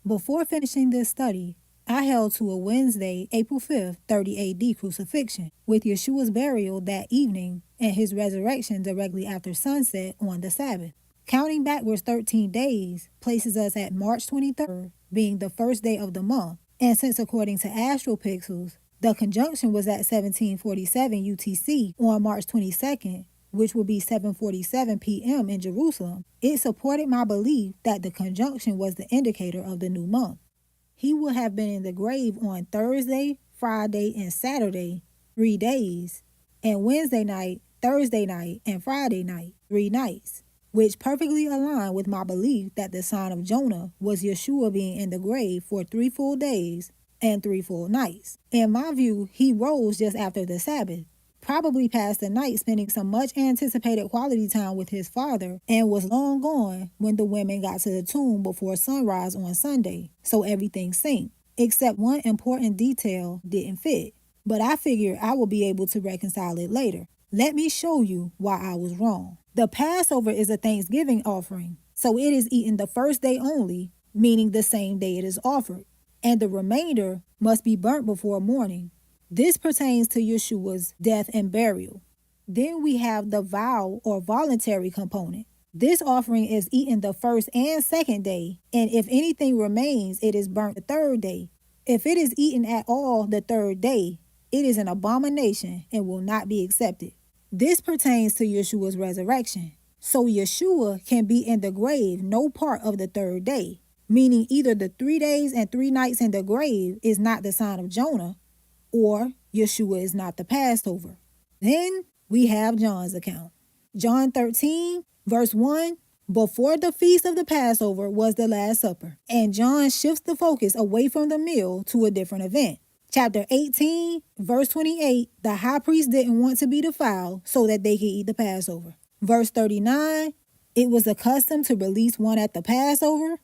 Before finishing this study, I held to a Wednesday, April 5th, 30 AD crucifixion, with Yeshua's burial that evening and his resurrection directly after sunset on the Sabbath. Counting backwards 13 days places us at March 23rd, being the first day of the month, and since according to astral pixels, the conjunction was at 1747 UTC on March 22nd, which will be 7:47 p.m. in Jerusalem, it supported my belief that the conjunction was the indicator of the new month. He would have been in the grave on Thursday, Friday, and Saturday, 3 days, and Wednesday night, Thursday night, and Friday night, 3 nights, which perfectly aligned with my belief that the sign of Jonah was Yeshua being in the grave for 3 full days and 3 full nights. In my view, he rose just after the Sabbath, probably passed the night spending some much anticipated quality time with his father, and was long gone when the women got to the tomb before sunrise on Sunday, so everything synced, except one important detail didn't fit. But I figured I will be able to reconcile it later. Let me show you why I was wrong. The Passover is a Thanksgiving offering, so it is eaten the first day only, meaning the same day it is offered, and the remainder must be burnt before morning. This pertains to Yeshua's death and burial. Then we have the vow or voluntary component. This offering is eaten the first and second day, and if anything remains, it is burnt the third day. If it is eaten at all the third day, it is an abomination and will not be accepted. This pertains to Yeshua's resurrection. So Yeshua can be in the grave no part of the third day, meaning either the 3 days and 3 nights in the grave is not the sign of Jonah, or Yeshua is not the Passover. Then we have John's account. John 13, verse 1, before the feast of the Passover was the Last Supper, and John shifts the focus away from the meal to a different event. Chapter 18, verse 28, the high priest didn't want to be defiled so that they could eat the Passover. Verse 39, it was the custom to release one at the Passover.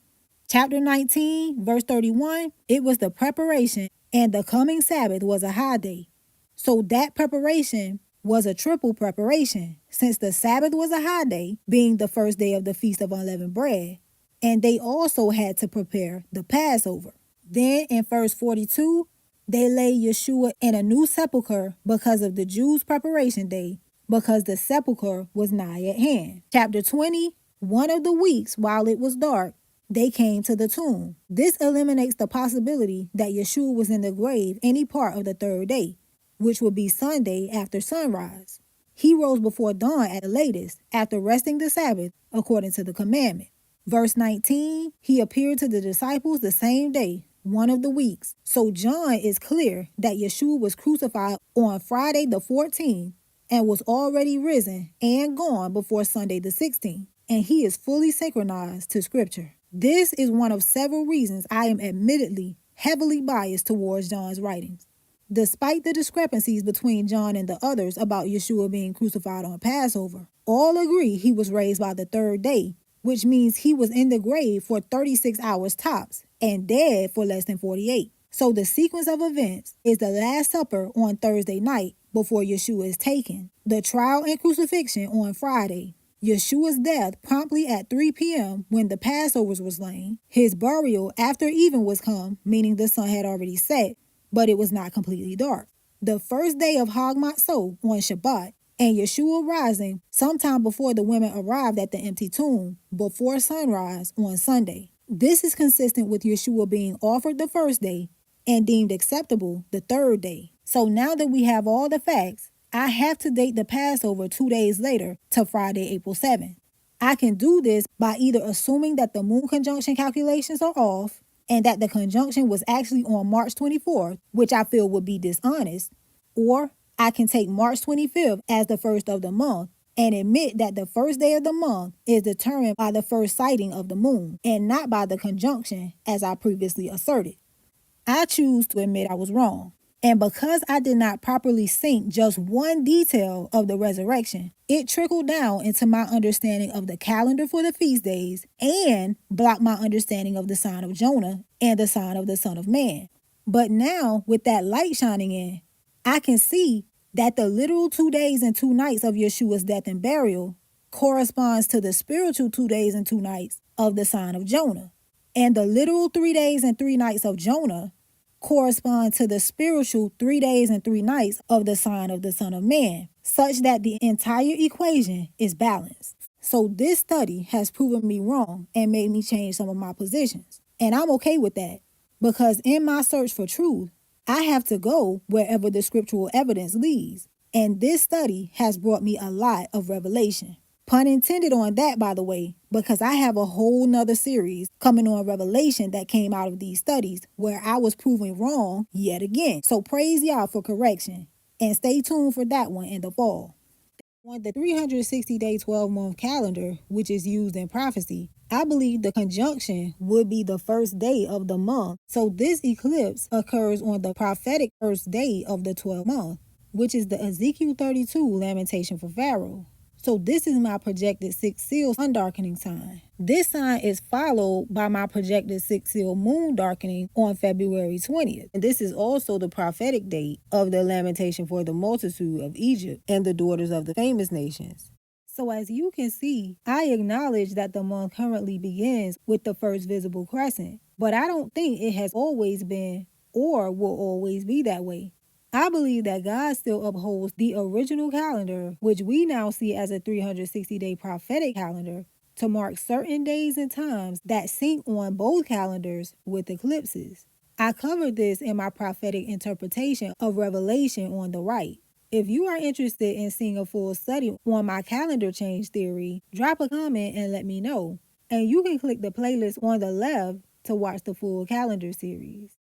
Chapter 19, verse 31, it was the preparation, and the coming Sabbath was a high day. So that preparation was a triple preparation, since the Sabbath was a high day, being the first day of the Feast of Unleavened Bread, and they also had to prepare the Passover. Then in verse 42, they laid Yeshua in a new sepulchre because of the Jews' preparation day, because the sepulchre was nigh at hand. Chapter 20, one of the weeks while it was dark, they came to the tomb. This eliminates the possibility that Yeshua was in the grave any part of the third day, which would be Sunday after sunrise. He rose before dawn at the latest, after resting the Sabbath, according to the commandment. Verse 19, he appeared to the disciples the same day, one of the weeks. So John is clear that Yeshua was crucified on Friday the 14th and was already risen and gone before Sunday the 16th, and he is fully synchronized to Scripture. This is one of several reasons I am admittedly heavily biased towards John's writings. Despite the discrepancies between John and the others about Yeshua being crucified on Passover, all agree he was raised by the third day, which means he was in the grave for 36 hours tops and dead for less than 48. So the sequence of events is the Last Supper on Thursday night before Yeshua is taken, the trial and crucifixion on Friday, Yeshua's death promptly at 3 p.m. when the Passover was slain, his burial after even was come, meaning the sun had already set, but it was not completely dark, the first day of Hag Matzot on Shabbat, and Yeshua rising sometime before the women arrived at the empty tomb, before sunrise on Sunday. This is consistent with Yeshua being offered the first day and deemed acceptable the third day. So now that we have all the facts, I have to date the Passover 2 days later to Friday, April 7th. I can do this by either assuming that the moon conjunction calculations are off and that the conjunction was actually on March 24th, which I feel would be dishonest, or I can take March 25th as the first of the month and admit that the first day of the month is determined by the first sighting of the moon and not by the conjunction as I previously asserted. I choose to admit I was wrong. And because I did not properly sync just one detail of the resurrection, it trickled down into my understanding of the calendar for the feast days and blocked my understanding of the sign of Jonah and the sign of the Son of Man. But now, with that light shining in, I can see that the literal 2 days and 2 nights of Yeshua's death and burial corresponds to the spiritual 2 days and 2 nights of the sign of Jonah. And the literal 3 days and 3 nights of Jonah correspond to the spiritual 3 days and 3 nights of the sign of the Son of Man, such that the entire equation is balanced. So this study has proven me wrong and made me change some of my positions. And I'm okay with that, because in my search for truth, I have to go wherever the scriptural evidence leads. And this study has brought me a lot of revelation. Pun intended on that, by the way, because I have a whole nother series coming on revelation that came out of these studies where I was proven wrong yet again. So praise y'all for correction, and stay tuned for that one in the fall. On the 360-day 12-month calendar, which is used in prophecy, I believe the conjunction would be the first day of the month. So this eclipse occurs on the prophetic first day of the 12th month, which is the Ezekiel 32 lamentation for Pharaoh. So this is my projected 6 seal undarkening sign. This sign is followed by my projected 6 seal moon darkening on February 20th. And this is also the prophetic date of the lamentation for the multitude of Egypt and the daughters of the famous nations. So as you can see, I acknowledge that the month currently begins with the first visible crescent, but I don't think it has always been or will always be that way. I believe that God still upholds the original calendar, which we now see as a 360-day prophetic calendar, to mark certain days and times that sync on both calendars with eclipses. I covered this in my prophetic interpretation of Revelation on the right. If you are interested in seeing a full study on my calendar change theory, drop a comment and let me know. And you can click the playlist on the left to watch the full calendar series.